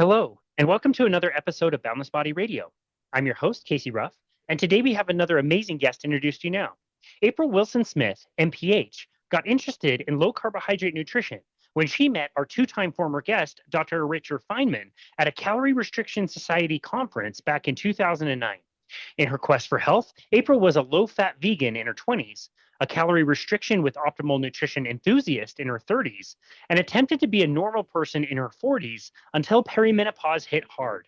Hello, and welcome to another episode of Boundless Body Radio. I'm your host, Casey Ruff, and today we have another amazing guest to introduce to you now. April Wilson Smith, MPH, got interested in low carbohydrate nutrition when she met our two-time former guest, Dr. Richard Feinman, at a Calorie Restriction Society Conference back in 2009. In her quest for health, April was a low-fat vegan in her 20s, a calorie restriction with optimal nutrition enthusiast in her 30s, and attempted to be a normal person in her 40s until perimenopause hit hard.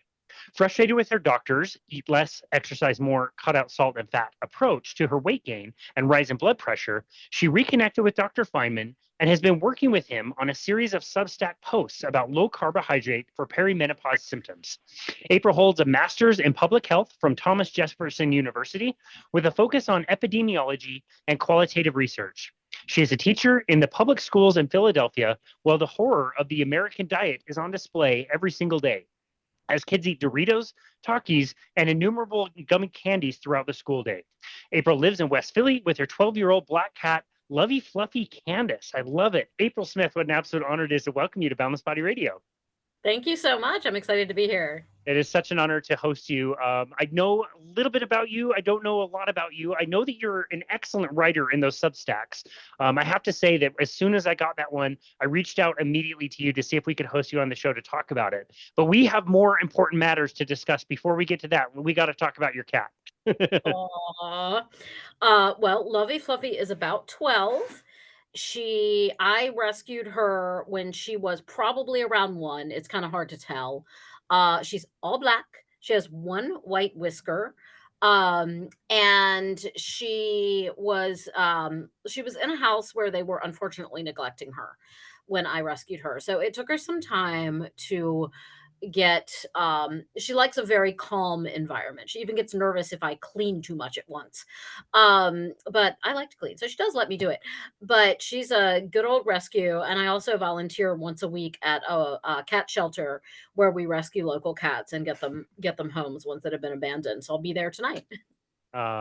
Frustrated with her doctors' eat less, exercise more, cut out salt and fat approach to her weight gain and rise in blood pressure, she reconnected with Dr. Feinman and has been working with him on a series of Substack posts about low carbohydrate for perimenopause symptoms. April holds a master's in public health from Thomas Jefferson University with a focus on epidemiology and qualitative research. She is a teacher in the public schools in Philadelphia, while the horror of the American diet is on display every single day as kids eat Doritos, Takis, and innumerable gummy candies throughout the school day. April lives in West Philly with her 12-year-old black cat, Lovey Fluffy Candace. I love it. April Smith, what an absolute honor it is to welcome you to Boundless Body Radio. Thank you so much. I'm excited to be here. It is such an honor to host you. I know a little bit about you. I don't know a lot about you. I know that you're an excellent writer in those Substacks. I have to say that as soon as I got that one, I reached out immediately to you to see if we could host you on the show to talk about it. But we have more important matters to discuss. Before we get to that, we got to talk about your cat. Aww. Well, Lovey Fluffy is about 12. I rescued her when she was probably around 1. It's kind of hard to tell. She's all black. She has one white whisker. And she was in a house where they were unfortunately neglecting her when I rescued her. So it took her some time to she likes a very calm environment. She even gets nervous if I clean too much at once. But I like to clean, so she does let me do it. But she's a good old rescue, and I also volunteer once a week at a cat shelter where we rescue local cats and get them homes, ones that have been abandoned. So I'll be there tonight.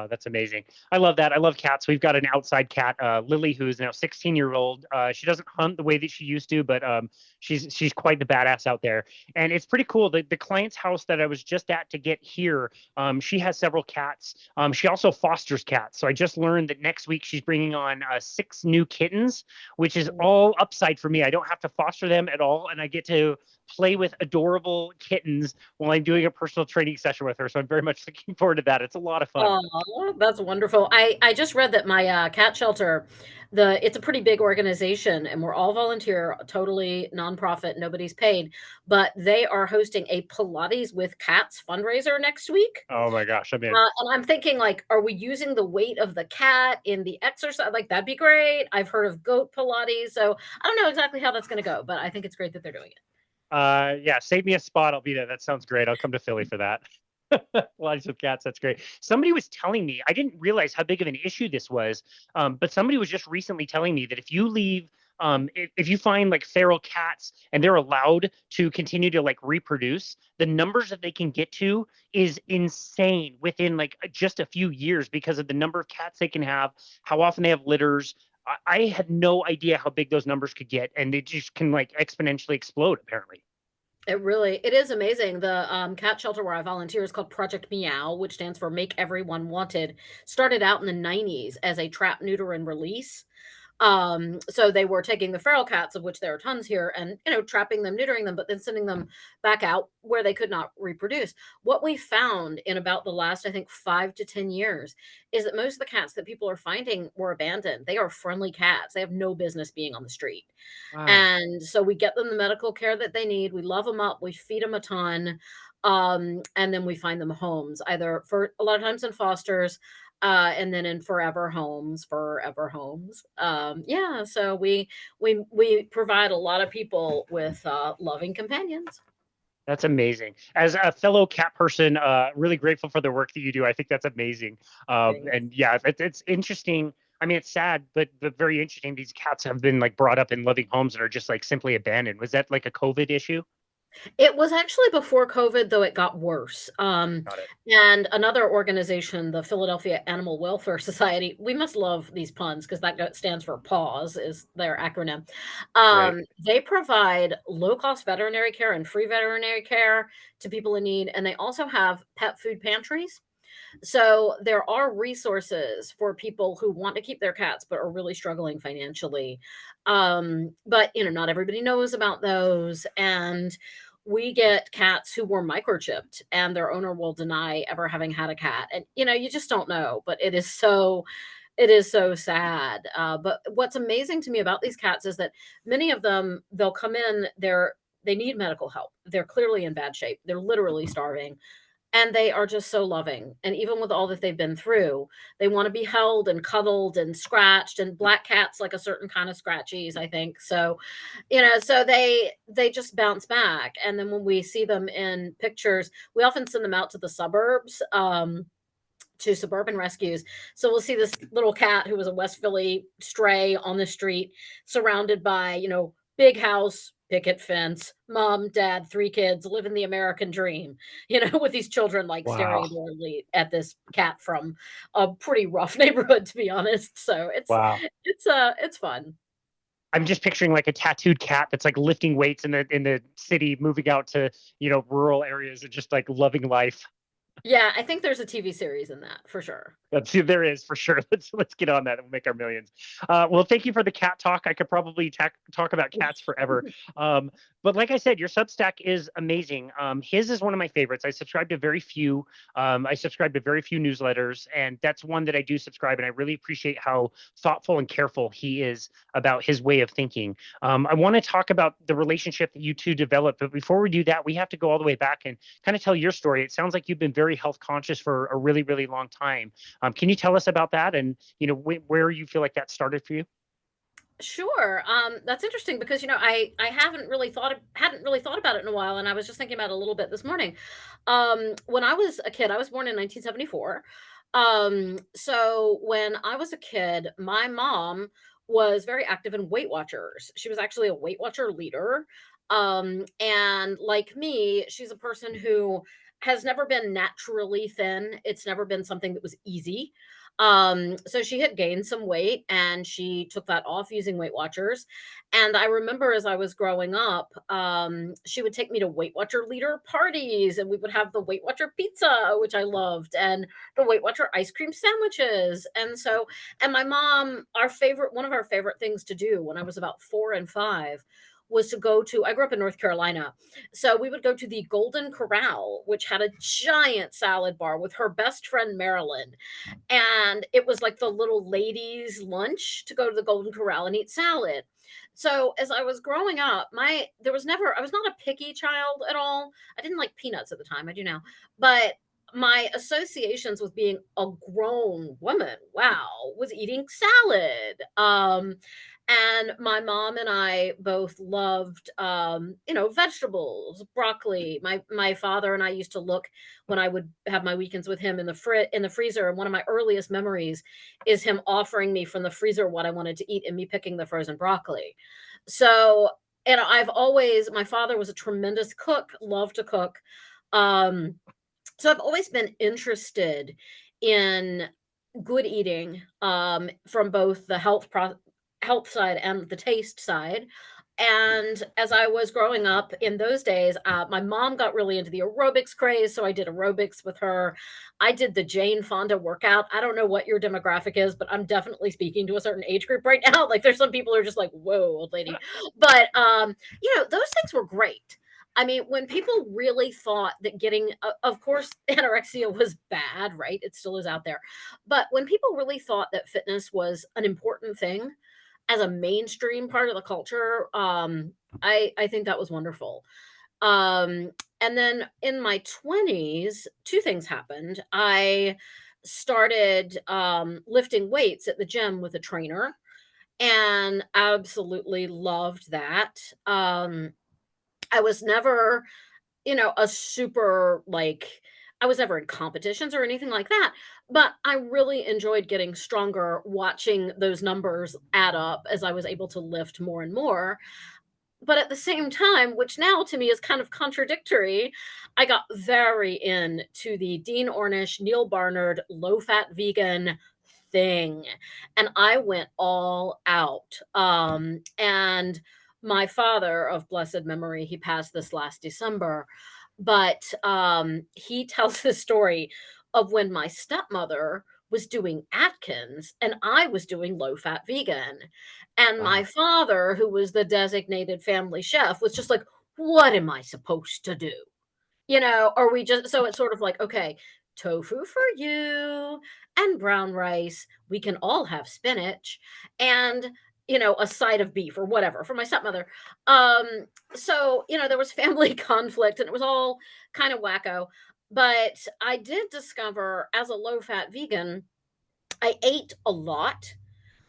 That's amazing. I love that. I love cats. We've got an outside cat, Lily, who's now 16-year-old. She doesn't hunt the way that she used to, but she's quite the badass out there. And it's pretty cool. The client's house that I was just at to get here, she has several cats. She also fosters cats. So I just learned that next week she's bringing on 6 new kittens, which is all upside for me. I don't have to foster them at all, and I get to play with adorable kittens while I'm doing a personal training session with her. So I'm very much looking forward to that. It's a lot of fun. Oh, that's wonderful. I just read that my cat shelter, it's a pretty big organization, and we're all volunteer, totally nonprofit, nobody's paid, but they are hosting a Pilates with Cats fundraiser next week. Oh my gosh, I'm in. And I'm thinking, like, are we using the weight of the cat in the exercise? Like, that'd be great. I've heard of goat Pilates, so I don't know exactly how that's going to go, but I think it's great that they're doing it. Yeah, save me a spot. I'll be there. That sounds great. I'll come to Philly for that. Pilates with cats. That's great. Somebody was telling me, I didn't realize how big of an issue this was, but somebody was just recently telling me that if you leave, if you find like feral cats and they're allowed to continue to like reproduce, the numbers that they can get to is insane within like just a few years because of the number of cats they can have, how often they have litters. I had no idea how big those numbers could get, and they just can like exponentially explode, apparently. It is amazing. The cat shelter where I volunteer is called Project Meow, which stands for Make Everyone Wanted. Started out in the 90s as a trap, neuter, and release. So they were taking the feral cats, of which there are tons here, and trapping them, neutering them, but then sending them back out where they could not reproduce. What we found in about the last, I think, 5 to 10 years is that most of the cats that people are finding were abandoned. They are friendly cats. They have no business being on the street. Wow. And so we get them the medical care that they need. We love them up. We feed them a ton. And then we find them homes, either for a lot of times in fosters, and then in forever homes. Yeah, so we provide a lot of people with loving companions. That's amazing. As a fellow cat person, really grateful for the work that you do. I think that's amazing. And yeah, it's interesting. I mean, it's sad, but very interesting. These cats have been like brought up in loving homes and are just like simply abandoned. Was that like a COVID issue? It was actually before COVID, though it got worse. Got it. And another organization, the Philadelphia Animal Welfare Society, we must love these puns because stands for PAWS is their acronym. Right. They provide low cost veterinary care and free veterinary care to people in need. And they also have pet food pantries. So there are resources for people who want to keep their cats but are really struggling financially. But not everybody knows about those. And we get cats who were microchipped and their owner will deny ever having had a cat. And you just don't know, but it is so sad. But what's amazing to me about these cats is that many of them, they'll come in, they need medical help. They're clearly in bad shape. They're literally starving and they are just so loving. And even with all that they've been through, they want to be held and cuddled and scratched. And black cats like a certain kind of scratchies, I think. So, so they just bounce back. And then when we see them in pictures, we often send them out to the suburbs. To suburban rescues. So we'll see this little cat who was a West Philly stray on the street, surrounded by, big house, picket fence, mom, dad, three kids, living the American dream, with these children like staring Wow. adoringly at this cat from a pretty rough neighborhood, to be honest. So Wow. it's fun. I'm just picturing like a tattooed cat that's like lifting weights in the city, moving out to, rural areas and just like loving life. Yeah, I think there's a TV series in that for sure. There is for sure. Let's get on that and we'll make our millions. Well, thank you for the cat talk. I could probably talk about cats forever. But like I said, your Substack is amazing. His is one of my favorites. I subscribe to very few. I subscribe to very few newsletters, and that's one that I do subscribe. And I really appreciate how thoughtful and careful he is about his way of thinking. I want to talk about the relationship that you two developed, but before we do that, we have to go all the way back and kind of tell your story. It sounds like you've been very health conscious for a really, really long time. Can you tell us about that and where you feel like that started for you? Sure. That's interesting because I hadn't really thought about it in a while, and I was just thinking about it a little bit this morning. When I was a kid, I was born in 1974. So when I was a kid, my mom was very active in Weight Watchers. She was actually a Weight Watcher leader. And like me, she's a person who has never been naturally thin. It's never been something that was easy. So she had gained some weight and she took that off using Weight Watchers. And I remember as I was growing up, she would take me to Weight Watcher leader parties and we would have the Weight Watcher pizza, which I loved, and the Weight Watcher ice cream sandwiches. And my mom, one of our favorite things to do when I was about 4 and 5 was to go to, I grew up in North Carolina. So we would go to the Golden Corral, which had a giant salad bar with her best friend, Marilyn, and it was like the little ladies' lunch to go to the Golden Corral and eat salad. So as I was growing up, I was not a picky child at all. I didn't like peanuts at the time. I do now. But my associations with being a grown woman, wow, was eating salad. And my mom and I both loved, vegetables, broccoli. My father and I used to look when I would have my weekends with him in the freezer. And one of my earliest memories is him offering me from the freezer what I wanted to eat and me picking the frozen broccoli. So, and my father was a tremendous cook, loved to cook. Um, so I've always been interested in good eating, from both the health side and the taste side. And as I was growing up in those days, my mom got really into the aerobics craze, so I did aerobics with her. I did the Jane Fonda workout. I don't know what your demographic is, but I'm definitely speaking to a certain age group right now. Like there's some people who are just like, "Whoa, old lady," but those things were great. I mean, when people really thought that of course, anorexia was bad, right? It still is out there. But when people really thought that fitness was an important thing as a mainstream part of the culture, I think that was wonderful. And then in my 20s, two things happened. I started lifting weights at the gym with a trainer and absolutely loved that. I was never, a super like I was never in competitions or anything like that, but I really enjoyed getting stronger, watching those numbers add up as I was able to lift more and more. but at the same time, which now to me is kind of contradictory, I got very into the Dean Ornish, Neil Barnard, low-fat vegan thing, and I went all out. And my father of blessed memory, he passed this last December, but he tells the story of when my stepmother was doing Atkins and I was doing low-fat vegan. And my Wow. father, who was the designated family chef, was just like, "What am I supposed to do?" Or we just so it's sort of like, "Okay, tofu for you and brown rice. We can all have spinach and, a side of beef," or whatever for my stepmother. So, there was family conflict and it was all kind of wacko. But I did discover as a low-fat vegan, I ate a lot.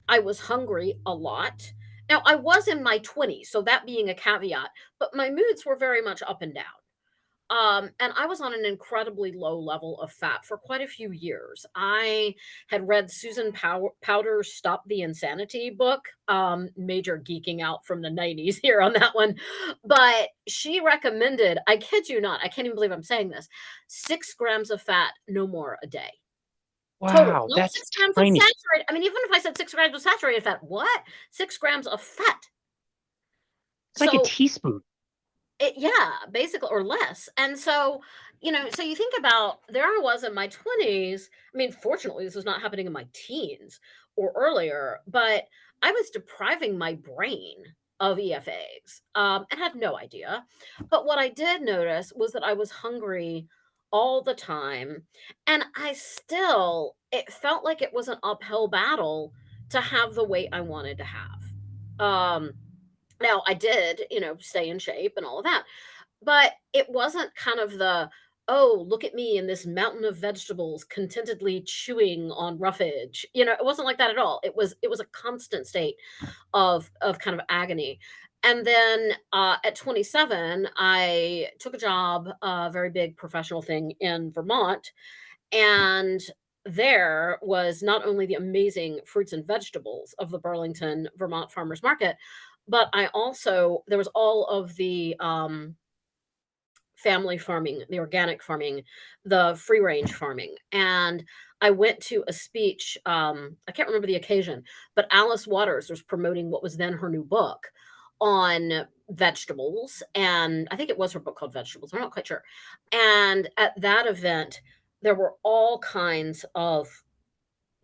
I was hungry a lot. Now, I was in my 20s, so that being a caveat, but my moods were very much up and down. And I was on an incredibly low level of fat for quite a few years. I had read Susan Powder's Stop the Insanity book, major geeking out from the 90s here on that one. But she recommended, I kid you not, I can't even believe I'm saying this, 6 grams of fat, no more a day. Total, Wow, not that's 6 grams of tiny. saturated. I mean, even if I said 6 grams of saturated fat, what? 6 grams of fat. It's like a So teaspoon. yeah, basically, or less. And so you think about there I was in my 20s. I mean, fortunately, this was not happening in my teens or earlier, but I was depriving my brain of EFAs, and had no idea. But what I did notice was that I was hungry all the time, and it felt like it was an uphill battle to have the weight I wanted to have. Um, Now I did, stay in shape and all of that, but it wasn't kind of the, "Oh, look at me in this mountain of vegetables contentedly chewing on roughage." It wasn't like that at all. It was a constant state of kind of agony. And then, at 27, I took a job, a very big professional thing in Vermont, and there was not only the amazing fruits and vegetables of the Burlington, Vermont Farmers Market, but there was all of the, family farming, the organic farming, the free range farming. And I went to a speech, I can't remember the occasion, but Alice Waters was promoting what was then her new book on vegetables. And I think it was her book called Vegetables. I'm not quite sure. And at that event, there were all kinds of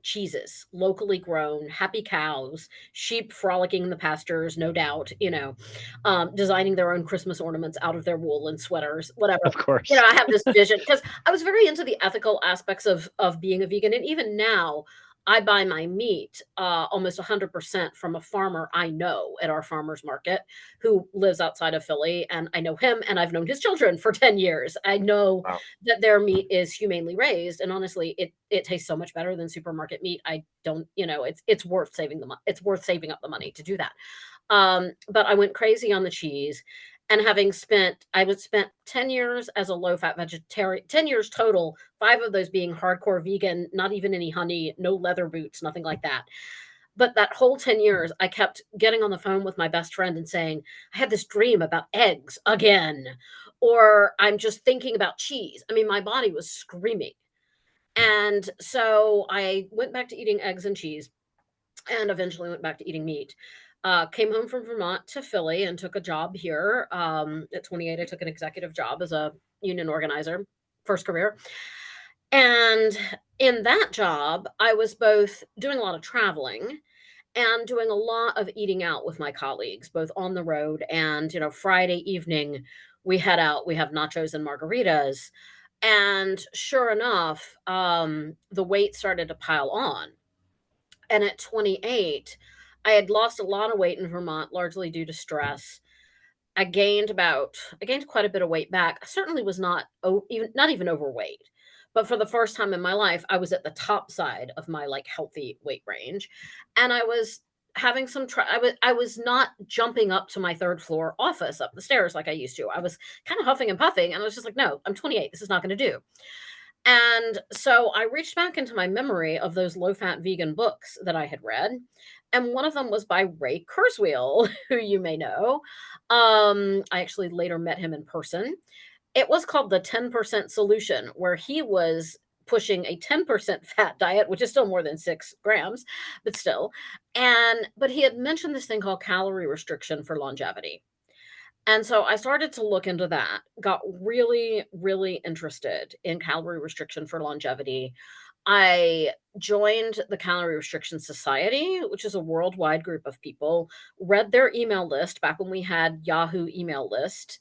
cheeses, locally grown, happy cows, sheep frolicking in the pastures, no doubt, designing their own Christmas ornaments out of their wool and sweaters, whatever. Of course. I have this vision because I was very into the ethical aspects of being a vegan, and even now, I buy my meat almost 100% from a farmer I know at our farmers market who lives outside of Philly, and I know him, and I've known his children for 10 years. I know Wow. that their meat is humanely raised, and honestly, it tastes so much better than supermarket meat. I don't, it's worth saving it's worth saving up the money to do that. But I went crazy on the cheese, and I would spent 10 years as a low-fat vegetarian, 10 years total, 5 of those being hardcore vegan, not even any honey, no leather boots, nothing like that. But that whole 10 years, I kept getting on the phone with my best friend and saying, "I had this dream about eggs again," or "I'm just thinking about cheese." I mean, my body was screaming. And so I went back to eating eggs and cheese and eventually went back to eating meat. Came home from Vermont to Philly and took a job here. At 28, I took an executive job as a union organizer, first career. And in that job, I was both doing a lot of traveling and doing a lot of eating out with my colleagues, both on the road and, Friday evening, we head out, we have nachos and margaritas. And sure enough, the weight started to pile on. And at 28, I had lost a lot of weight in Vermont, largely due to stress. I gained quite a bit of weight back. I certainly was not even overweight. But for the first time in my life, I was at the top side of my like healthy weight range. And I was having I was not jumping up to my third floor office up the stairs like I used to. I was kind of huffing and puffing and I was just like, "No, I'm 28. This is not going to do." And so I reached back into my memory of those low-fat vegan books that I had read, and one of them was by Ray Kurzweil, who you may know. I actually later met him in person. It was called The 10% Solution, where he was pushing a 10% fat diet, which is still more than 6 grams, but still. But he had mentioned this thing called calorie restriction for longevity. And so I started to look into that, got really, really interested in calorie restriction for longevity. I joined the Calorie Restriction Society, which is a worldwide group of people, read their email list back when we had Yahoo email list.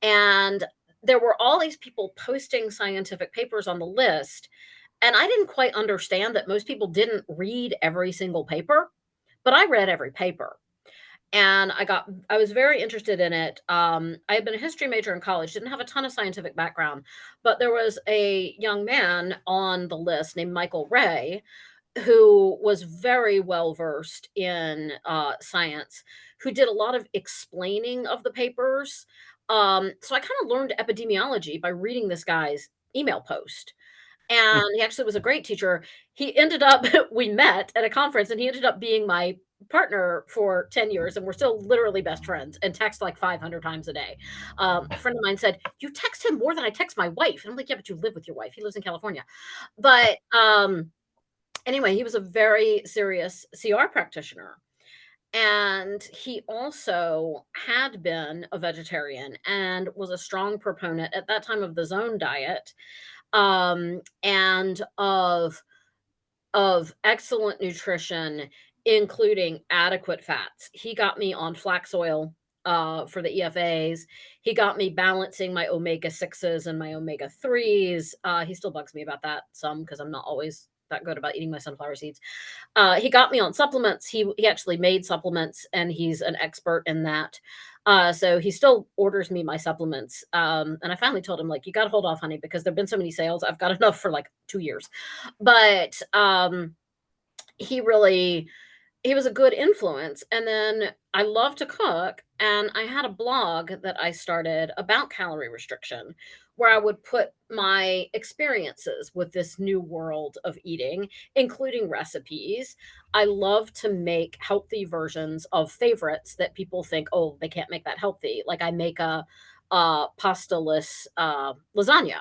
And there were all these people posting scientific papers on the list. And I didn't quite understand that most people didn't read every single paper, but I read every paper. And I was very interested in it. I had been a history major in college, didn't have a ton of scientific background, but there was a young man on the list named Michael Ray who was very well versed in science, who did a lot of explaining of the papers. So I kind of learned epidemiology by reading this guy's email post. Hmm. And he actually was a great teacher. He ended up we met at a conference, and he ended up being my partner for 10 years, and we're still literally best friends and text like 500 times a day. A friend of mine said, "You text him more than I text my wife." And I'm like, "Yeah, but you live with your wife." He lives in California. But anyway, he was a very serious CR practitioner. And he also had been a vegetarian and was a strong proponent at that time of the zone diet, and of excellent nutrition, including adequate fats. He got me on flax oil for the EFAs. He got me balancing my omega 6s and my omega 3s. He still bugs me about that some because I'm not always that good about eating my sunflower seeds. He got me on supplements. He actually made supplements, and he's an expert in that. So he still orders me my supplements. And I finally told him, like, you got to hold off, honey, because there've been so many sales. I've got enough for like 2 years. But he really he was a good influence. And then I love to cook, and I had a blog that I started about calorie restriction where I would put my experiences with this new world of eating, including recipes. I love to make healthy versions of favorites that people think, oh, they can't make that healthy. Like I make a pastaless lasagna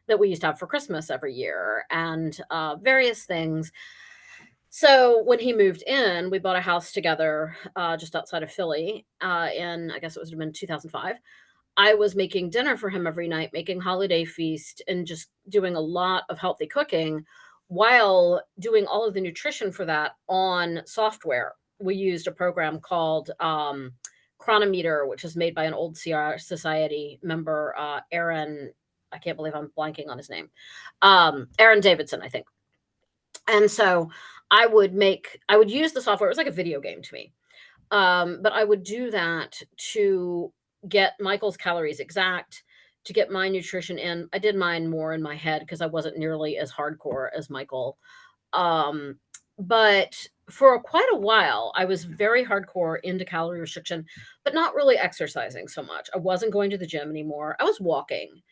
that we used to have for Christmas every year, and various things. So when he moved in, we bought a house together just outside of Philly in, I guess it was in 2005. I was making dinner for him every night, making holiday feast, and just doing a lot of healthy cooking while doing all of the nutrition for that on software. We used a program called Chronometer, which is made by an old CR Society member, Aaron. I can't believe I'm blanking on his name. Aaron Davidson, I think. And so I would use the software. It was like a video game to me. But I would do that to get Michael's calories exact, to get my nutrition in. I did mine more in my head because I wasn't nearly as hardcore as Michael. Um, but for quite a while, I was very hardcore into calorie restriction, but not really exercising so much. I wasn't going to the gym anymore. I was walking,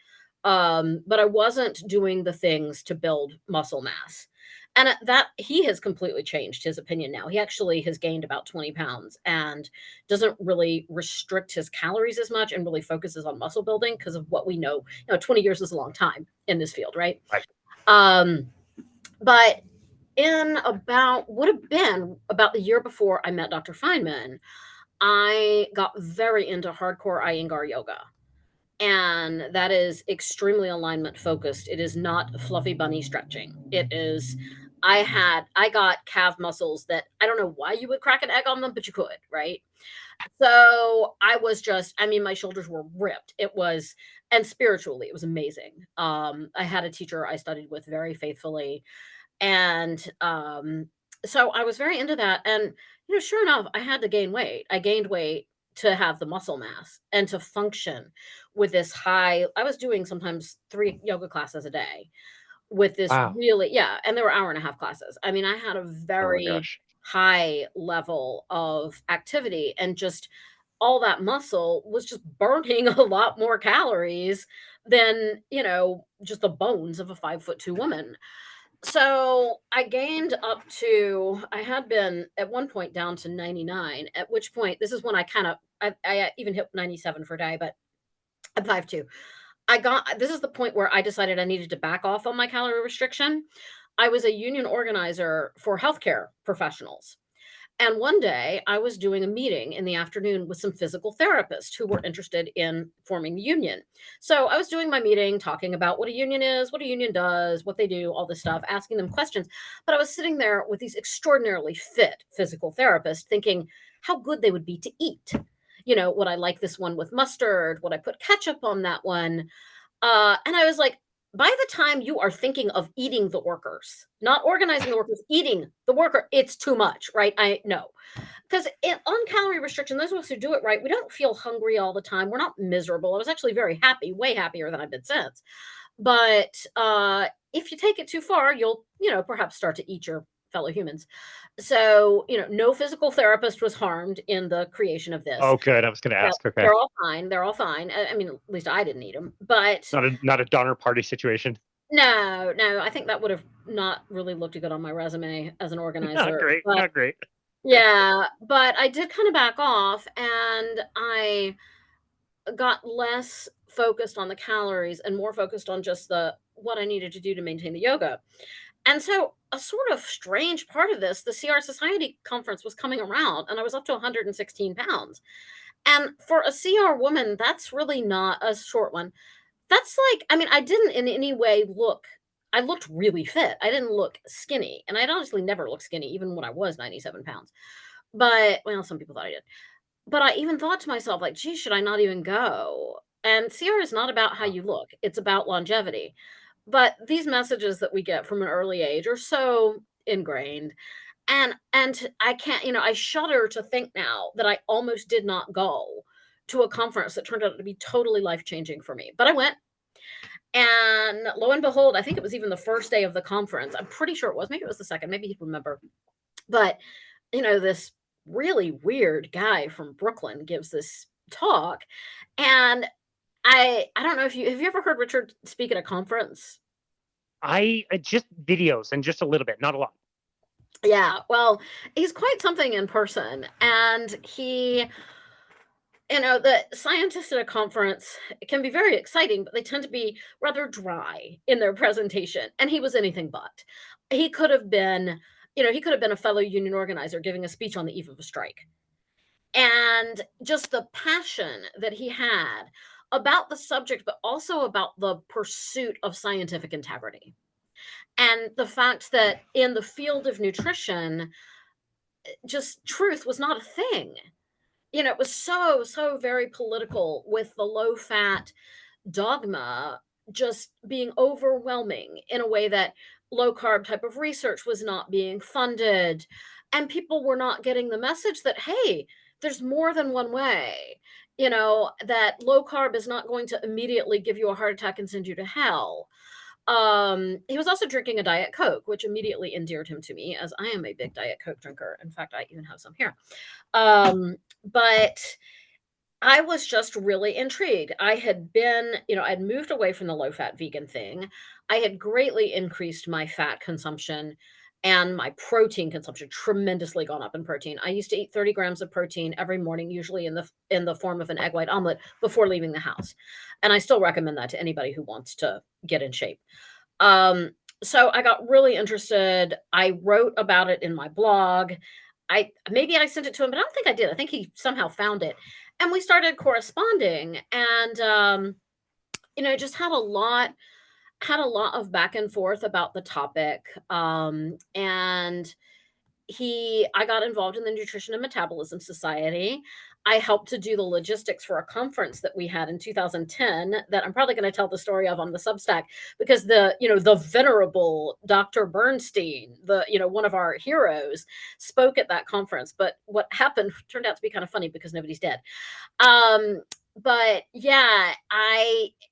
but I wasn't doing the things to build muscle mass. And that he has completely changed his opinion now. He actually has gained about 20 pounds and doesn't really restrict his calories as much and really focuses on muscle building because of what we know. 20 years is a long time in this field, right? Right. Um, but in about would have been about the year before I met Dr. Feinman, I got very into hardcore Iyengar yoga, and that is extremely alignment focused. It is not fluffy bunny stretching. It is I got calf muscles that I don't know why you would crack an egg on them, but you could, right? So I was just, I mean, my shoulders were ripped. It was, and spiritually, it was amazing. I had a teacher I studied with very faithfully, and so I was very into that. And sure enough, I had to gain weight. I gained weight to have the muscle mass and to function with this high. I was doing sometimes 3 yoga classes a day with this Wow. really, yeah, and they were hour-and-a-half classes. I mean, I had a Oh my very gosh. high level of activity, and just all that muscle was just burning a lot more calories than, just the bones of a 5'2" woman. So I gained up to, I had been at one point down to 99, at which point, this is when I even hit 97 for a day, but I'm 5'2". This is the point where I decided I needed to back off on my calorie restriction. I was a union organizer for healthcare professionals. And one day I was doing a meeting in the afternoon with some physical therapists who were interested in forming the union. So I was doing my meeting, talking about what a union is, what a union does, what they do, all this stuff, asking them questions. But I was sitting there with these extraordinarily fit physical therapists thinking how good they would be to eat. Would I like this one with mustard? Would I put ketchup on that one? And I was like, by the time you are thinking of eating the workers, not organizing the workers, eating the worker, it's too much, right? I know. Because on calorie restriction, those of us who do it right, we don't feel hungry all the time. We're not miserable. I was actually very happy, way happier than I've been since. But if you take it too far, you'll, perhaps start to eat your fellow humans. So, no physical therapist was harmed in the creation of this. Oh, good. I was going to Yeah, ask. Okay. they're all fine. They're all fine. I mean, at least I didn't eat them. But Not a Donner Party situation. no, no, I think that would have not really looked good on my resume as an Not organizer. great. But Not great. yeah, but I did kind of back off, and I got less focused on the calories and more focused on just the what I needed to do to maintain the yoga. And so a sort of strange part of this, the CR Society conference was coming around and I was up to 116 pounds. And for a CR woman, that's really not a short one. That's like, I mean, I didn't in any way I looked really fit. I didn't look skinny. And I'd honestly never looked skinny, even when I was 97 pounds. But, well, some people thought I did. But I even thought to myself, like, gee, should I not even go? And CR is not about how Oh, you look, it's about longevity. But these messages that we get from an early age are so ingrained. And I can't, I shudder to think now that I almost did not go to a conference that turned out to be totally life-changing for me. But I went, and lo and behold, I think it was even the first day of the conference. I'm pretty sure it was. Maybe it was the second. Maybe you remember. But, this really weird guy from Brooklyn gives this talk, and I don't know if you ever heard Richard speak at a conference? I just videos and just a little bit, not a lot. Yeah, well, he's quite something in person, and the scientists at a conference can be very exciting, but they tend to be rather dry in their presentation, and he was anything but. He could have been, he could have been a fellow union organizer giving a speech on the eve of a strike. And just the passion that he had about the subject, but also about the pursuit of scientific integrity. And the fact that in the field of nutrition, just truth was not a thing. It was so, so very political with the low fat dogma just being overwhelming in a way that low carb type of research was not being funded. And people were not getting the message that, hey, there's more than one way, that low carb is not going to immediately give you a heart attack and send you to hell. He was also drinking a Diet Coke, which immediately endeared him to me as I am a big Diet Coke drinker. In fact, I even have some here. But I was just really intrigued. I had been, I'd moved away from the low fat vegan thing. I had greatly increased my fat consumption and my protein consumption tremendously gone up in protein. I used to eat 30 grams of protein every morning, usually in the form of an egg white omelet before leaving the house. And I still recommend that to anybody who wants to get in shape. So I got really interested. I wrote about it in my blog. Maybe I sent it to him, but I don't think I did. I think he somehow found it. And we started corresponding, and just had a lot of back and forth about the topic. And I got involved in the Nutrition and Metabolism Society. I helped to do the logistics for a conference that we had in 2010 that I'm probably going to tell the story of on the Substack, because the venerable Dr. Bernstein, one of our heroes, spoke at that conference. But what happened turned out to be kind of funny because nobody's dead. But yeah,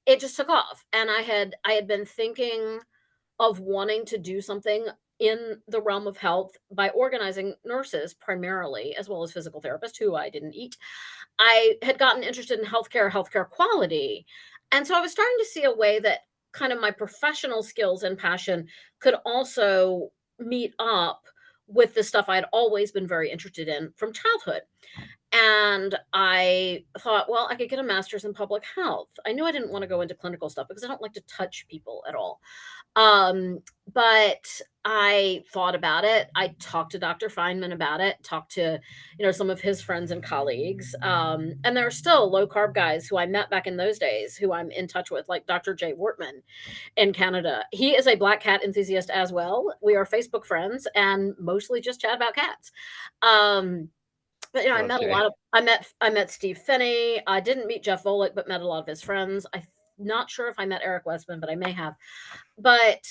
it just took off, and I had been thinking of wanting to do something in the realm of health by organizing nurses primarily, as well as physical therapists who I didn't eat. I had gotten interested in healthcare quality. And so I was starting to see a way that kind of my professional skills and passion could also meet up with the stuff I'd always been very interested in from childhood. And I thought, well, I could get a master's in public health. I knew I didn't want to go into clinical stuff because I don't like to touch people at all. Um, but I thought about it. I talked to Dr. Feinman about it, talked to, some of his friends and colleagues. And there are still low carb guys who I met back in those days who I'm in touch with, like Dr. Jay Wortman in Canada. He is a black cat enthusiast as well. We are Facebook friends and mostly just chat about cats. But I met a Okay. lot of I met Steve Finney. I didn't meet Jeff Volek, but met a lot of his friends. I'm not sure if I met Eric Westman, but I may have. But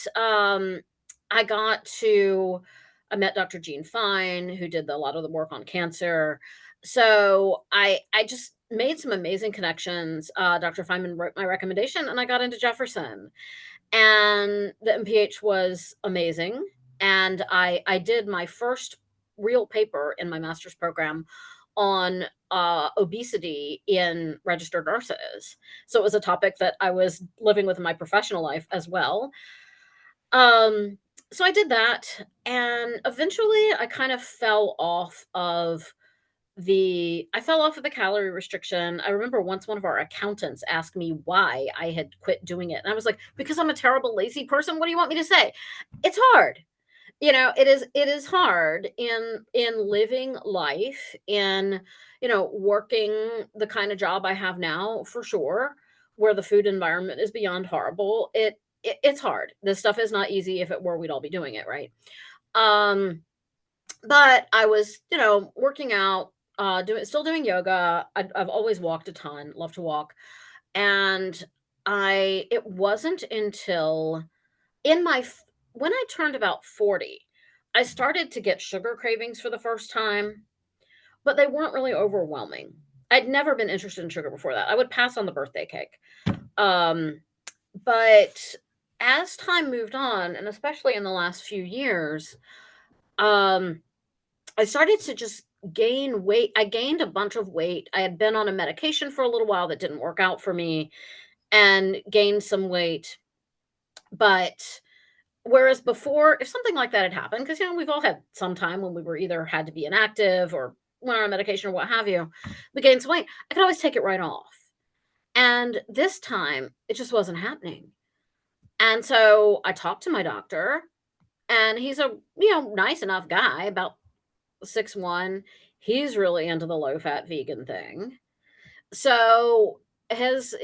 I got to I met Dr. Jean Fine, who did a lot of the work on cancer. So I just made some amazing connections. Dr. Feynman wrote my recommendation, and I got into Jefferson, and the MPH was amazing. And I did my first real paper in my master's program on obesity in registered nurses. So it was a topic that I was living with in my professional life as well. So I did that, and eventually I kind of fell off of the calorie restriction. I remember once one of our accountants asked me why I had quit doing it. And I was like, because I'm a terrible, lazy person. What do you want me to say? It's hard. It is hard in living life, in, working the kind of job I have now, for sure, where the food environment is beyond horrible. It's hard. This stuff is not easy. If it were, we'd all be doing it, right? Um, but I was, working out, still doing yoga. I've always walked a ton, love to walk. And it wasn't until in my, when I turned about 40, I started to get sugar cravings for the first time, but they weren't really overwhelming. I'd never been interested in sugar before that. I would pass on the birthday cake. Um, but as time moved on, and especially in the last few years, um, I started to just gain weight. I gained a bunch of weight. I had been on a medication for a little while that didn't work out for me, and gained some weight. But whereas before, if something like that had happened, because we've all had some time when we were either had to be inactive or went on medication or what have you, we gained some weight, I could always take it right off. And this time, it just wasn't happening. And so I talked to my doctor, and he's a nice enough guy, about 6'1". He's really into the low fat vegan thing. So his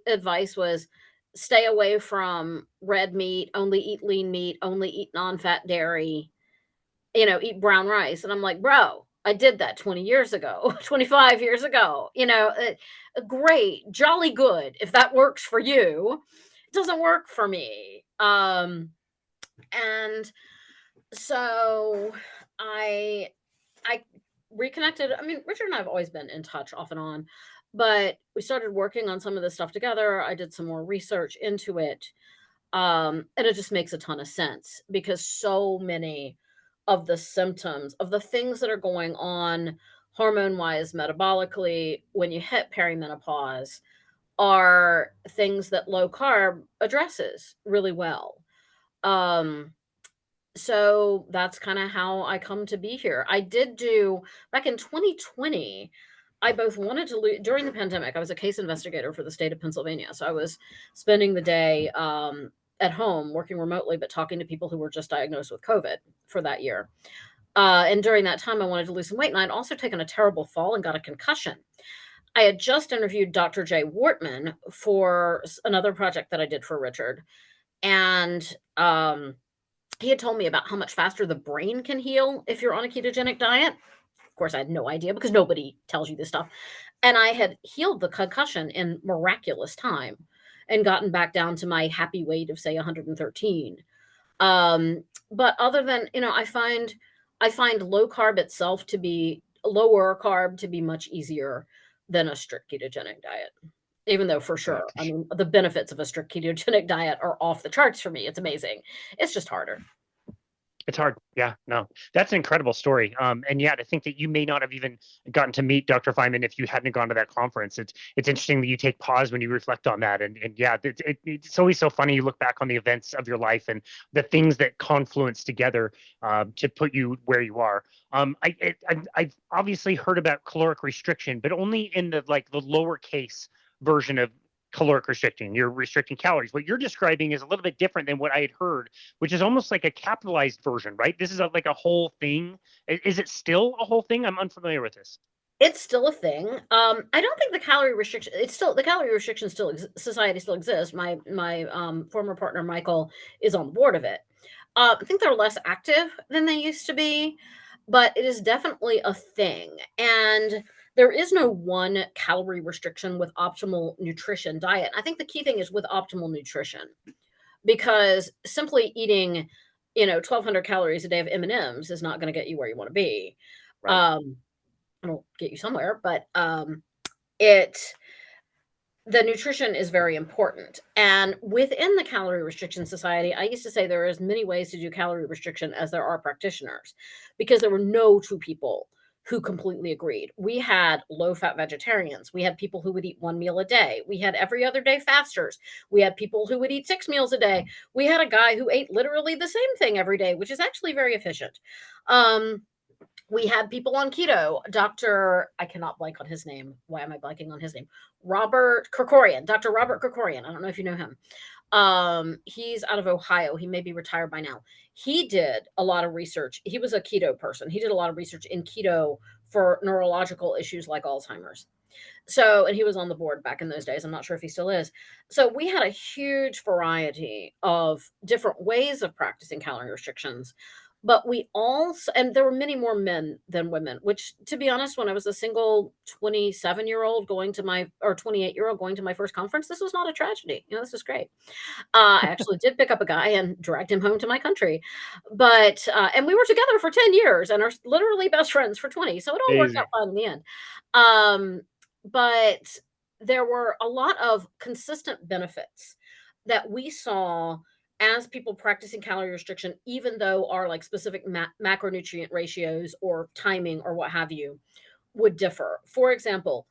advice was stay away from red meat, only eat lean meat, only eat non-fat dairy, eat brown rice. And I'm like, bro, I did that 20 years ago, 25 years ago, great, jolly good. If that works for you, it doesn't work for me. And so I I reconnected. I mean, Richard and I have always been in touch off and on, but we started working on some of this stuff together. I did some more research into it. And it just makes a ton of sense because so many of the symptoms of the things that are going on hormone wise, metabolically, when you hit perimenopause, are things that low carb addresses really well. Um, so that's kind of how I come to be here. I did do back in 2020. I both wanted to lose during the pandemic. I was a case investigator for the state of Pennsylvania. So I was spending the day at home working remotely, but talking to people who were just diagnosed with COVID for that year. And during that time, I wanted to lose some weight. And I'd also taken a terrible fall and got a concussion. I had just interviewed Dr. Jay Wortman for another project that I did for Richard. And he had told me about how much faster the brain can heal if you're on a ketogenic diet. Of course, I had no idea because nobody tells you this stuff. And I had healed the concussion in miraculous time and gotten back down to my happy weight of, say, 113. But other than, I find lower carb to be much easier than a strict ketogenic diet. Even though for sure, I mean, the benefits of a strict ketogenic diet are off the charts for me. It's amazing. It's just harder. It's hard. Yeah, no, that's an incredible story. And yeah, to think that you may not have even gotten to meet Dr. Feinman if you hadn't gone to that conference. It's interesting that you take pause when you reflect on that. And yeah, it's always so funny. You look back on the events of your life and the things that confluence together to put you where you are. I've obviously heard about caloric restriction, but only in the lowercase version of caloric restricting. You're restricting calories. What you're describing is a little bit different than what I had heard, which is almost like a capitalized version, right? This is like a whole thing. Is it still a whole thing? I'm unfamiliar with this. It's still a thing. I don't think the calorie restriction. It's still the calorie restriction society still exists. My former partner Michael is on board of it. I think they're less active than they used to be, but it is definitely a thing. And there is no one calorie restriction with optimal nutrition diet. I think the key thing is with optimal nutrition, because simply eating, 1,200 calories a day of M&Ms is not going to get you where you want to be. Right. Um, it'll get you somewhere, but it the nutrition is very important. And within the Calorie Restriction Society, I used to say there are as many ways to do calorie restriction as there are practitioners, because there were no two people who completely agreed. We had low fat vegetarians. We had people who would eat one meal a day. We had every other day fasters. We had people who would eat 6 meals a day. We had a guy who ate literally the same thing every day, which is actually very efficient. We had people on keto. I cannot blank on his name. Why am I blanking on his name? Robert Kerkorian, Dr. Robert Kerkorian. I don't know if you know him. He's out of Ohio. He may be retired by now. He did a lot of research. He was a keto person. He did a lot of research in keto for neurological issues like Alzheimer's. So, and he was on the board back in those days. I'm not sure if he still is. So, we had a huge variety of different ways of practicing calorie restrictions. But and there were many more men than women, which, to be honest, when I was a single 27-year-old going to my, or 28-year-old going to my first conference, this was not a tragedy. This is great. I actually did pick up a guy and dragged him home to my country. And we were together for 10 years and are literally best friends for 20. So it all worked out Amazing. fine in the end. But there were a lot of consistent benefits that we saw as people practicing calorie restriction, even though our like specific macronutrient ratios or timing or what have you would differ. For example,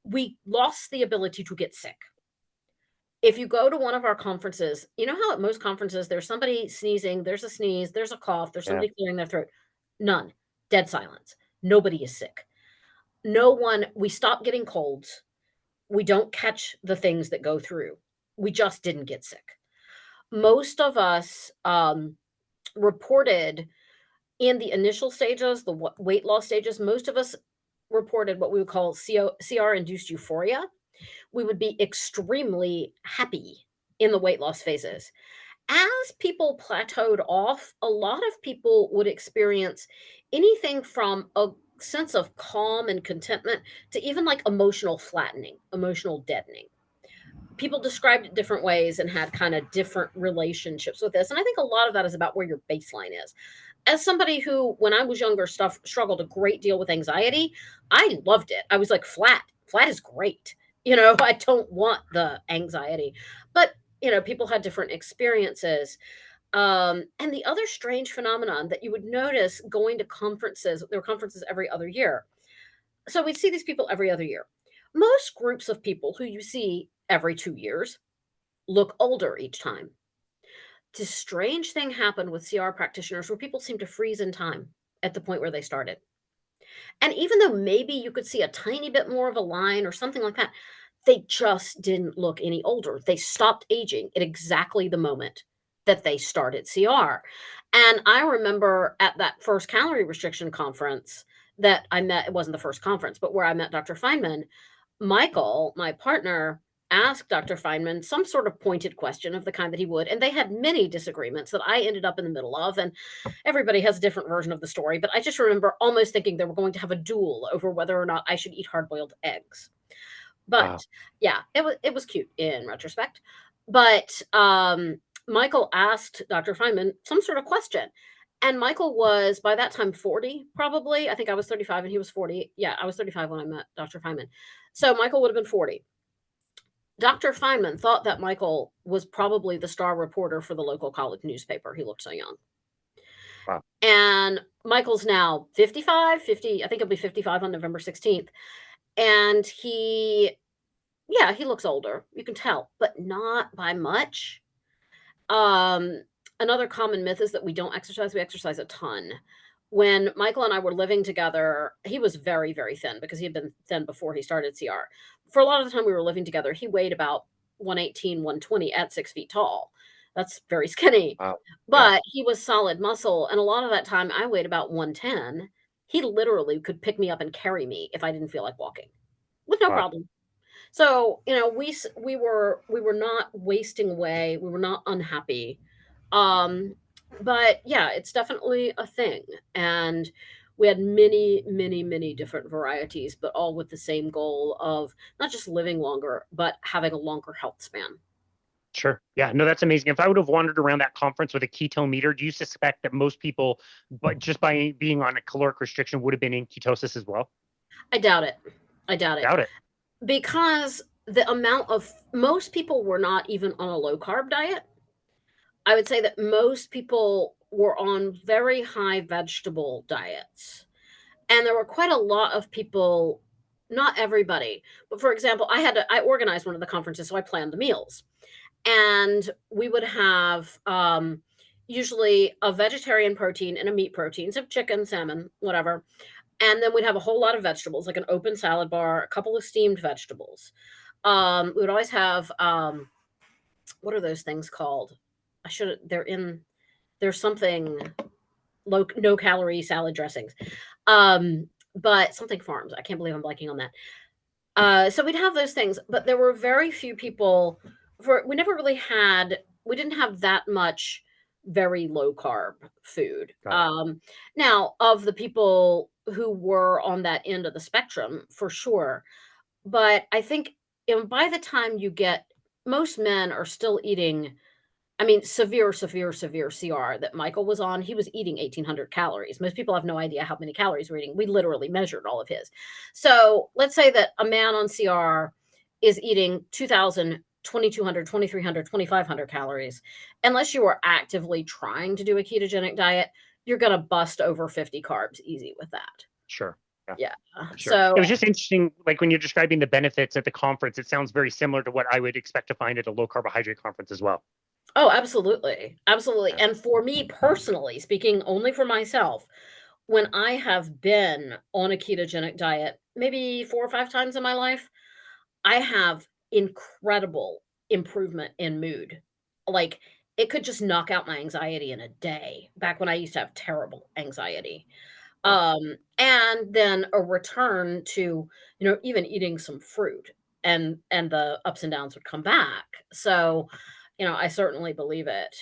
we lost the ability to get sick. If you go to one of our conferences, you know how at most conferences there's somebody sneezing, there's a sneeze, there's a cough, there's Yeah. somebody clearing their throat. None. Dead silence. Nobody is sick. No one, we stop getting colds. We don't catch the things that go through. We just didn't get sick. Most of us reported in the initial stages, the weight loss stages, most of us reported what we would call CR-induced euphoria. We would be extremely happy in the weight loss phases. As people plateaued off, a lot of people would experience anything from a sense of calm and contentment to even like emotional flattening, emotional deadening. People described it different ways and had kind of different relationships with this. And I think a lot of that is about where your baseline is. As somebody who, when I was younger, struggled a great deal with anxiety, I loved it. I was like, flat. Flat is great. I don't want the anxiety. But, people had different experiences. And the other strange phenomenon that you would notice going to conferences, there were conferences every other year. So we'd see these people every other year. Most groups of people who you see every 2 years look older each time. This strange thing happened with CR practitioners where people seem to freeze in time at the point where they started. And even though maybe you could see a tiny bit more of a line or something like that, they just didn't look any older. They stopped aging at exactly the moment that they started CR. And I remember at that first calorie restriction conference that I met, it wasn't the first conference, but where I met Dr. Feinman, Michael, my partner, asked Dr. Feinman some sort of pointed question of the kind that he would. And they had many disagreements that I ended up in the middle of. And everybody has a different version of the story. But I just remember almost thinking they were going to have a duel over whether or not I should eat hard boiled eggs. Wow. But yeah, it was cute in retrospect. But Michael asked Dr. Feinman some sort of question. And Michael was by that time 40, probably. I think I was 35 and he was 40. Yeah, I was 35 when I met Dr. Feinman. So Michael would have been 40. Dr. Feinman thought that Michael was probably the star reporter for the local college newspaper. He looked so young. Wow. And Michael's now 55, 50, I think he'll be 55 on November 16th. And he looks older. You can tell, but not by much. Um, Another common myth is that we don't exercise. We exercise a ton. When Michael and I were living together, he was very, very thin because he had been thin before he started CR. For a lot of the time we were living together, he weighed about 118, 120 at 6 feet tall. That's very skinny. Wow. Yeah. But he was solid muscle. And a lot of that time I weighed about 110. He literally could pick me up and carry me if I didn't feel like walking with no Wow. problem. So, we were not wasting away. We were not unhappy. Um, but yeah, it's definitely a thing. And we had many, many, many different varieties, but all with the same goal of not just living longer, but having a longer health span. Sure. Yeah. No, that's amazing. If I would have wandered around that conference with a ketone meter, do you suspect that most people, but just by being on a caloric restriction, would have been in ketosis as well? I doubt it. I doubt it. Doubt it. Because the amount of most people were not even on a low carb diet. I would say that most people were on very high vegetable diets. And there were quite a lot of people, not everybody, but for example, I organized one of the conferences, so I planned the meals. And we would have usually a vegetarian protein and a meat protein, so chicken, salmon, whatever. And then we'd have a whole lot of vegetables, like an open salad bar, a couple of steamed vegetables. We would always have what are those things called? There's something no calorie salad dressings. But something farms. I can't believe I'm blanking on that. So we'd have those things, but there were very few people we didn't have that much very low carb food. Got it. Now of the people who were on that end of the spectrum, for sure. But I think by the time most men are still eating, I mean, severe, severe, severe CR that Michael was on, he was eating 1,800 calories. Most people have no idea how many calories we're eating. We literally measured all of his. So let's say that a man on CR is eating 2,000, 2,200, 2,300, 2,500 calories. Unless you are actively trying to do a ketogenic diet, you're going to bust over 50 carbs easy with that. Sure. Yeah. Yeah. Sure. So It was just interesting, like when you're describing the benefits at the conference, it sounds very similar to what I would expect to find at a low carbohydrate conference as well. Oh, absolutely. Absolutely. Yeah. And for me personally, speaking only for myself, when I have been on a ketogenic diet, maybe 4 or 5 times in my life, I have incredible improvement in mood. Like, it could just knock out my anxiety in a day, back when I used to have terrible anxiety. Wow. And then a return to, even eating some fruit, and the ups and downs would come back. So, I certainly believe it.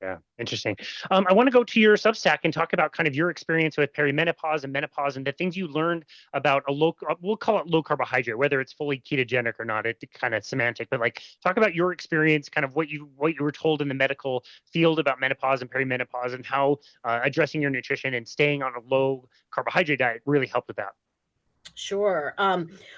Yeah, interesting. I want to go to your Substack and talk about kind of your experience with perimenopause and menopause and the things you learned about we'll call it low carbohydrate, whether it's fully ketogenic or not. It's kind of semantic, but like talk about your experience, kind of what you were told in the medical field about menopause and perimenopause, and how addressing your nutrition and staying on a low carbohydrate diet really helped with that. Sure.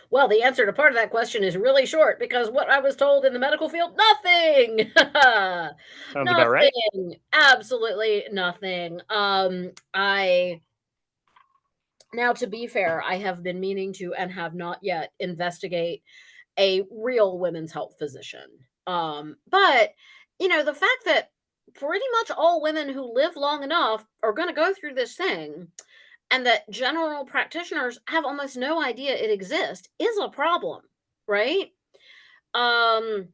Well, the answer to part of that question is really short because what I was told in the medical field, nothing. Sounds about right. Nothing. Absolutely nothing. I Now, to be fair, I have been meaning to and have not yet investigate a real women's health physician. But the fact that pretty much all women who live long enough are going to go through this thing, and that general practitioners have almost no idea it exists, is a problem, right? Um,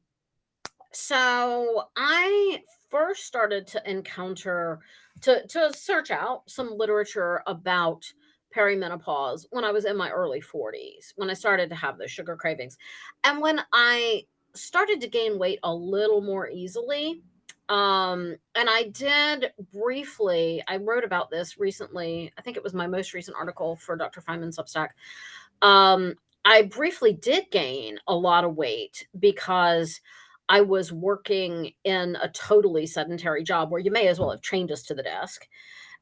so I first started to encounter to search out some literature about perimenopause when I was in my early 40s, when I started to have those sugar cravings. And when I started to gain weight a little more easily, and I did briefly, I wrote about this recently. I think it was my most recent article for Dr. Feinman Substack. I briefly did gain a lot of weight because I was working in a totally sedentary job where you may as well have chained us to the desk.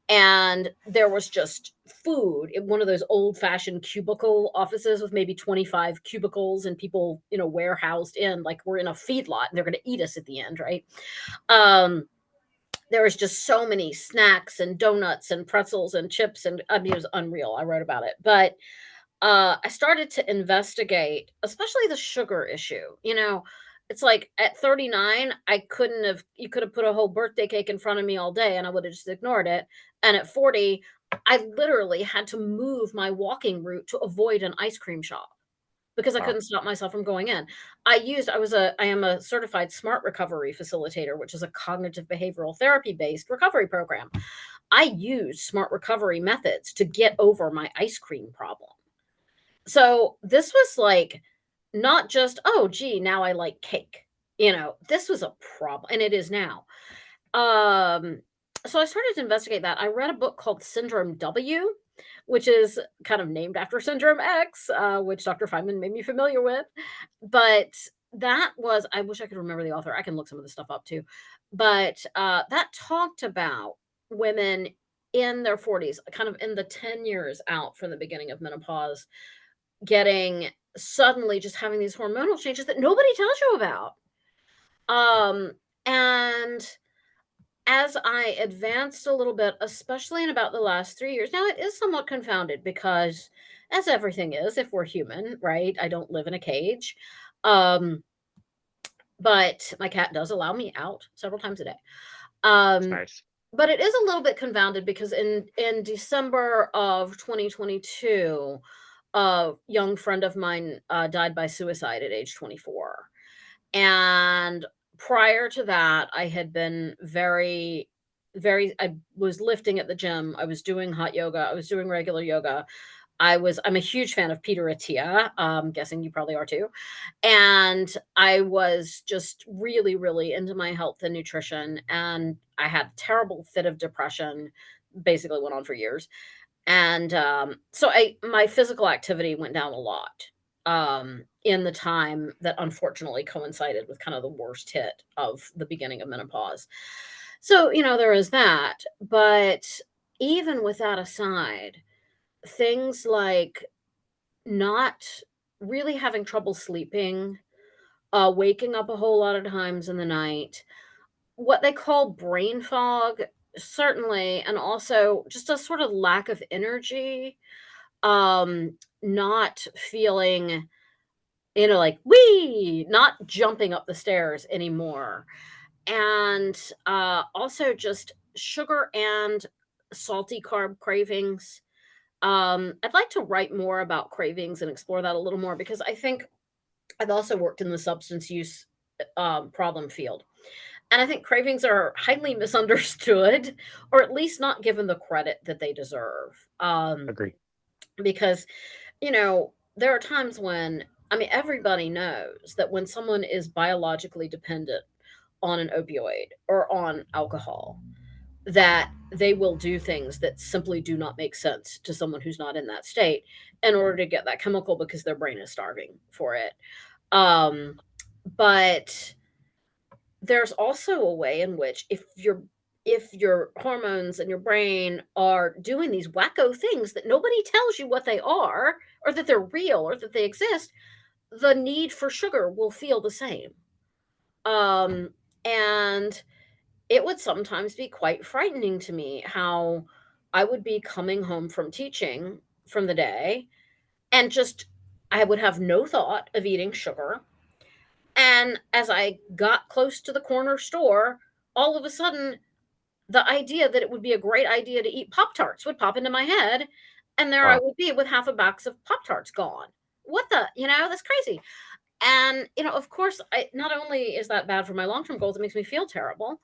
And there was just food in one of those old fashioned cubicle offices with maybe 25 cubicles and people, warehoused in like we're in a feedlot and they're going to eat us at the end. Right. Um, there was just so many snacks and donuts and pretzels and chips, and I mean, it was unreal. I wrote about it. But I started to investigate, especially the sugar issue. It's like at 39, you could have put a whole birthday cake in front of me all day and I would have just ignored it. And at 40, I literally had to move my walking route to avoid an ice cream shop because I Wow. couldn't stop myself from going in. I am a certified smart recovery facilitator, which is a cognitive behavioral therapy based recovery program. I use smart recovery methods to get over my ice cream problem. So this was like not just, oh, gee, now I like cake. This was a problem, and it is now. Um, so I started to investigate that. I read a book called Syndrome W, which is kind of named after Syndrome X, which Dr. Feinman made me familiar with. But I wish I could remember the author. I can look some of this stuff up too. But that talked about women in their 40s, kind of in the 10 years out from the beginning of menopause, getting suddenly just having these hormonal changes that nobody tells you about. And as I advanced a little bit, especially in about the last 3 years, now it is somewhat confounded because, as everything is, if we're human, right? I don't live in a cage. Um, but my cat does allow me out several times a day. It's Um, nice. but it is a little bit confounded because in December of 2022, a young friend of mine died by suicide at age 24. And prior to that, I had been I was lifting at the gym. I was doing hot yoga. I was doing regular yoga. I'm a huge fan of Peter Attia. Guessing you probably are too. And I was just really, really into my health and nutrition. And I had a terrible fit of depression, basically went on for years. And so my physical activity went down a lot in the time that unfortunately coincided with kind of the worst hit of the beginning of menopause. So, there is that. But even with that aside, things like not really having trouble sleeping, waking up a whole lot of times in the night, what they call brain fog, certainly, and also just a sort of lack of energy, not feeling, like, "Wee!" Not jumping up the stairs anymore, and, also just sugar and salty carb cravings. I'd like to write more about cravings and explore that a little more because I think I've also worked in the substance use, problem field, and I think cravings are highly misunderstood, or at least not given the credit that they deserve, Agree. because there are times when, I mean, everybody knows that when someone is biologically dependent on an opioid or on alcohol, that they will do things that simply do not make sense to someone who's not in that state in order to get that chemical because their brain is starving for it. Um, but there's also a way in which if your hormones and your brain are doing these wacko things that nobody tells you what they are, or that they're real, or that they exist, the need for sugar will feel the same. Um, and it would sometimes be quite frightening to me how I would be coming home from teaching from the day and just I would have no thought of eating sugar. And as I got close to the corner store, all of a sudden the idea that it would be a great idea to eat Pop Tarts would pop into my head. And there I Wow. would be with half a box of Pop Tarts gone. What the, that's crazy. And, of course, not only is that bad for my long term goals, it makes me feel terrible.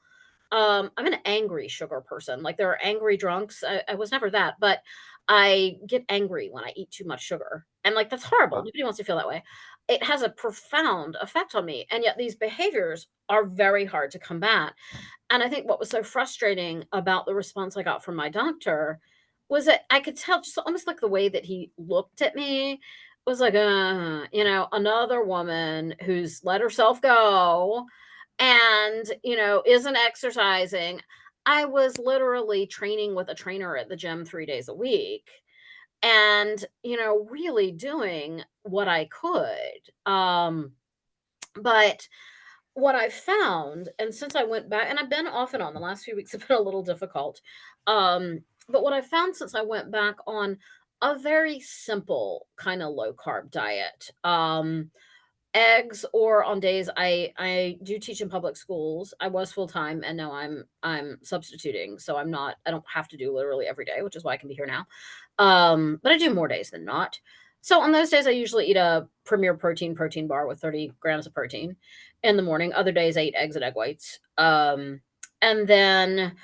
I'm an angry sugar person. Like there are angry drunks. I was never that, but I get angry when I eat too much sugar. And like that's horrible. Wow. Nobody wants to feel that way. It has a profound effect on me. And yet these behaviors are very hard to combat. And I think what was so frustrating about the response I got from my doctor was that I could tell just almost like the way that he looked at me was like, another woman who's let herself go and, isn't exercising. I was literally training with a trainer at the gym 3 days a week and, really doing what I could. But what I found, and since I went back, and I've been off and on, the last few weeks have been a little difficult. But what I found since I went back on a very simple kind of low carb diet, eggs, or on days I do teach in public schools. I was full time, and now I'm substituting, so I don't have to do literally every day, which is why I can be here now. But I do more days than not. So on those days, I usually eat a Premier protein bar with 30 grams of protein in the morning. Other days, I eat eggs and egg whites. And then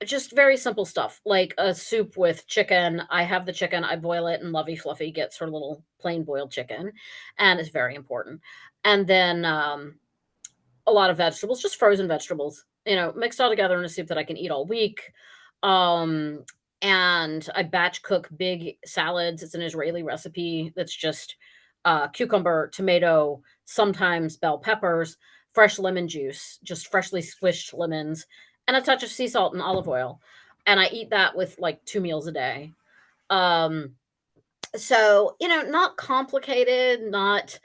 just very simple stuff like a soup with chicken. I have the chicken, I boil it, and Lovey Fluffy gets her little plain boiled chicken, and it's very important. And then a lot of vegetables, just frozen vegetables, mixed all together in a soup that I can eat all week. Um, and I batch cook big salads. It's an Israeli recipe that's just cucumber, tomato, sometimes bell peppers, fresh lemon juice, just freshly squished lemons, and a touch of sea salt and olive oil. And I eat that with like 2 meals a day. Um, so, not complicated, not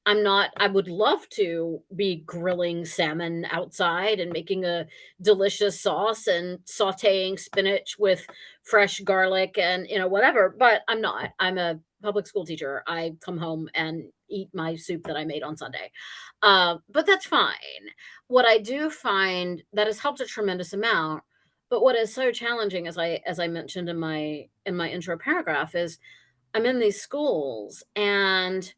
I would love to be grilling salmon outside and making a delicious sauce and sautéing spinach with fresh garlic and, whatever, but I'm not. I'm a public school teacher. I come home and eat my soup that I made on Sunday. But that's fine. What I do find that has helped a tremendous amount, but what is so challenging, as I mentioned in my intro paragraph, is I'm in these schools, and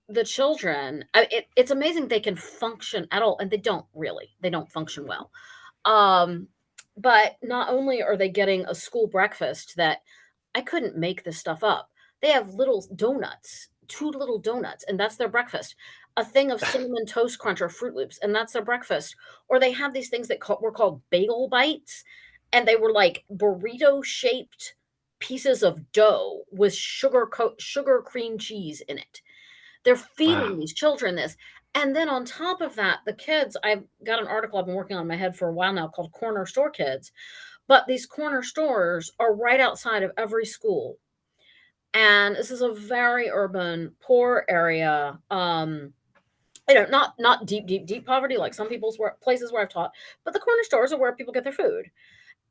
the children, it's amazing they can function at all, and they don't function well. Um, but not only are they getting a school breakfast that I couldn't make this stuff up. They have little donuts, 2 little donuts, and that's their breakfast. A thing of Cinnamon Toast Crunch or Fruit Loops, and that's their breakfast. Or they have these things that were called bagel bites, and they were like burrito-shaped pieces of dough with sugar cream cheese in it. They're feeding Wow. these children this. And then on top of that, the kids, I've got an article I've been working on in my head for a while now called Corner Store Kids. But these corner stores are right outside of every school. And this is a very urban, poor area. Not deep poverty like some places where I've taught, but the corner stores are where people get their food.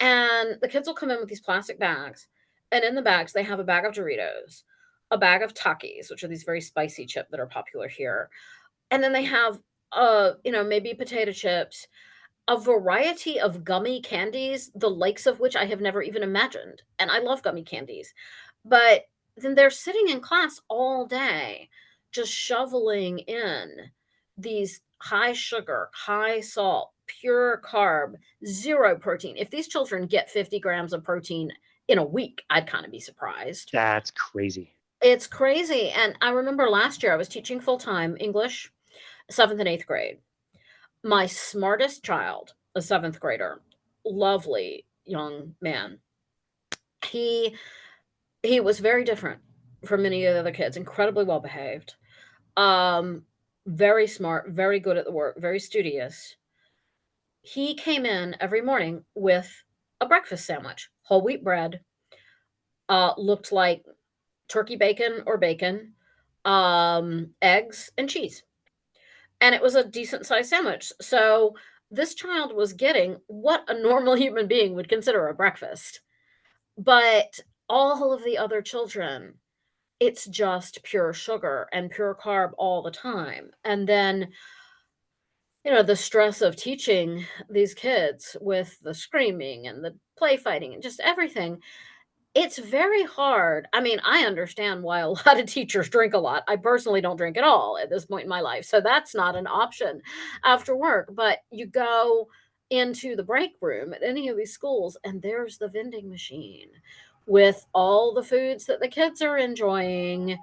And the kids will come in with these plastic bags, and in the bags they have a bag of Doritos, a bag of Takis, which are these very spicy chip that are popular here, and then they have maybe potato chips, a variety of gummy candies, the likes of which I have never even imagined. And I love gummy candies. But then they're sitting in class all day, just shoveling in these high sugar, high salt, pure carb, zero protein. If these children get 50 grams of protein in a week, I'd kind of be surprised. That's crazy. It's crazy. And I remember last year I was teaching full time English, 7th and 8th grade. My smartest child, a 7th grader, lovely young man. He he was very different from many of the other kids, incredibly well behaved, um, very smart, very good at the work, very studious. He came in every morning with a breakfast sandwich, whole wheat bread, looked like turkey bacon or bacon, eggs and cheese. And it was a decent sized sandwich. So this child was getting what a normal human being would consider a breakfast. But all of the other children, it's just pure sugar and pure carb all the time. And then, the stress of teaching these kids with the screaming and the play fighting and just everything, it's very hard. I mean, I understand why a lot of teachers drink a lot. I personally don't drink at all at this point in my life, so that's not an option after work, but you go into the break room at any of these schools, and there's the vending machine with all the foods that the kids are enjoying,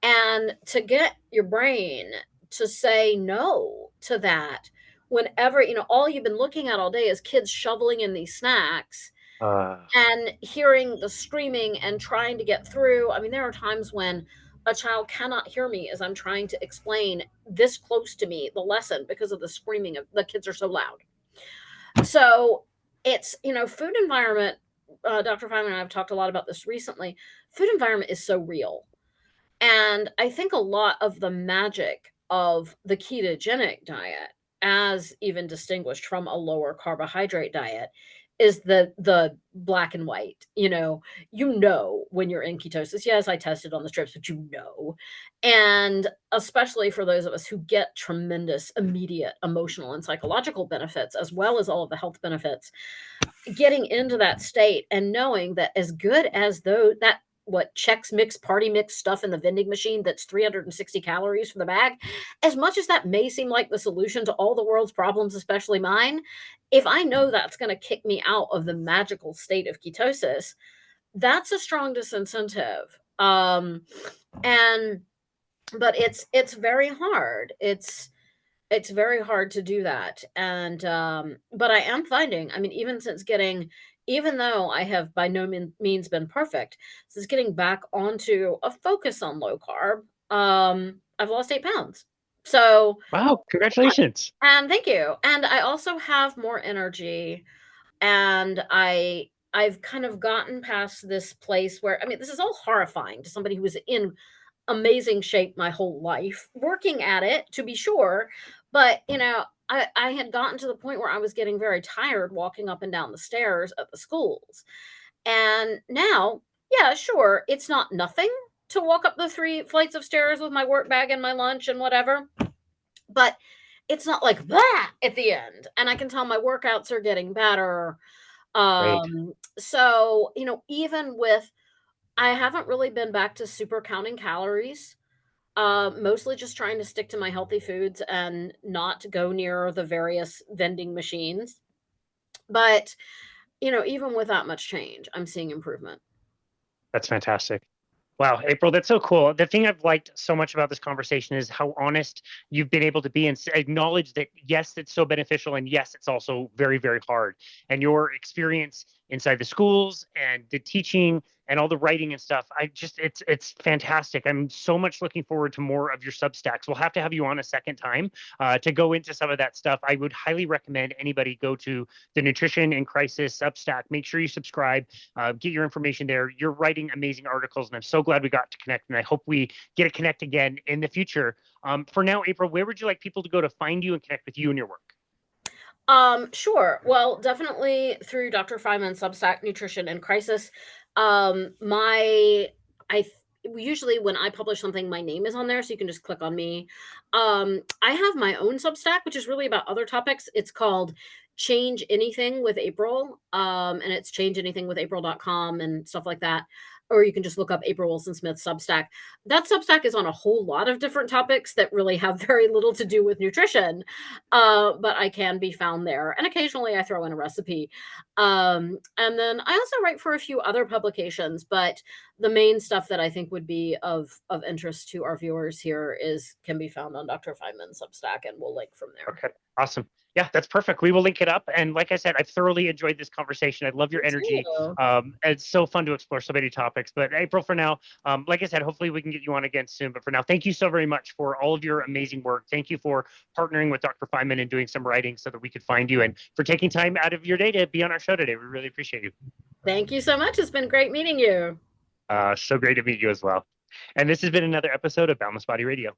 and to get your brain to say no to that whenever, all you've been looking at all day is kids shoveling in these snacks Uh, and hearing the screaming and trying to get through. I mean, there are times when a child cannot hear me as I'm trying to explain this close to me the lesson because of the screaming of the kids are so loud. So it's, food environment. Dr. Feinman and I have talked a lot about this recently. Food environment is so real. And I think a lot of the magic of the ketogenic diet as even distinguished from a lower carbohydrate diet is the black and white. When you're in ketosis. Yes, I tested on the strips, but and especially for those of us who get tremendous immediate emotional and psychological benefits as well as all of the health benefits, getting into that state and knowing that as good as though that what Chex Mix party mix stuff in the vending machine that's 360 calories for the bag, as much as that may seem like the solution to all the world's problems, especially mine, if I know that's going to kick me out of the magical state of ketosis, that's a strong disincentive. And but it's very hard. It's very hard to do that, and, but I am finding, I mean, even though I have by no means been perfect, since getting back onto a focus on low carb, I've lost 8 pounds. So Wow, congratulations. and thank you, and I also have more energy, and I've kind of gotten past this place where, I mean, this is all horrifying to somebody who was in amazing shape my whole life, working at it to be sure, but I had gotten to the point where I was getting very tired walking up and down the stairs at the schools. And now, yeah, sure, it's not nothing to walk up the 3 flights of stairs with my work bag and my lunch and whatever, but it's not like that at the end. And I can tell my workouts are getting better. Great. So, even with I haven't really been back to super counting calories. Mostly just trying to stick to my healthy foods and not go near the various vending machines. But, even with that much change, I'm seeing improvement. That's fantastic. Wow, April, that's so cool. The thing I've liked so much about this conversation is how honest you've been able to be and acknowledge that, yes, it's so beneficial. And yes, it's also very, very hard. And your experience inside the schools and the teaching and all the writing and stuff, it's fantastic. I'm so much looking forward to more of your Substacks. We'll have to have you on a second time to go into some of that stuff. I would highly recommend anybody go to the Nutrition in Crisis Substack. Make sure you subscribe, get your information there. You're writing amazing articles, and I'm so glad we got to connect, and I hope we get to connect again in the future. For now, April, where would you like people to go to find you and connect with you and your work? Sure. Well, definitely through Dr. Feinman's Substack, Nutrition in Crisis. I usually when I publish something, my name is on there, so you can just click on me. I have my own Substack, which is really about other topics. It's called Change Anything with April, and it's changeanythingwithapril.com and stuff like that. Or you can just look up April Wilson Smith Substack. That Substack is on a whole lot of different topics that really have very little to do with nutrition, but I can be found there. And occasionally I throw in a recipe. And then I also write for a few other publications, but the main stuff that I think would be of interest to our viewers here can be found on Dr. Feynman's Substack, and we'll link from there. Okay, awesome. Yeah, that's perfect. We will link it up. And like I said, I've thoroughly enjoyed this conversation. I love your energy. It's so fun to explore so many topics. But April, for now, like I said, hopefully we can get you on again soon. But for now, thank you so very much for all of your amazing work. Thank you for partnering with Dr. Feinman and doing some writing so that we could find you, and for taking time out of your day to be on our show today. We really appreciate you. Thank you so much. It's been great meeting you. So great to meet you as well. And this has been another episode of Boundless Body Radio.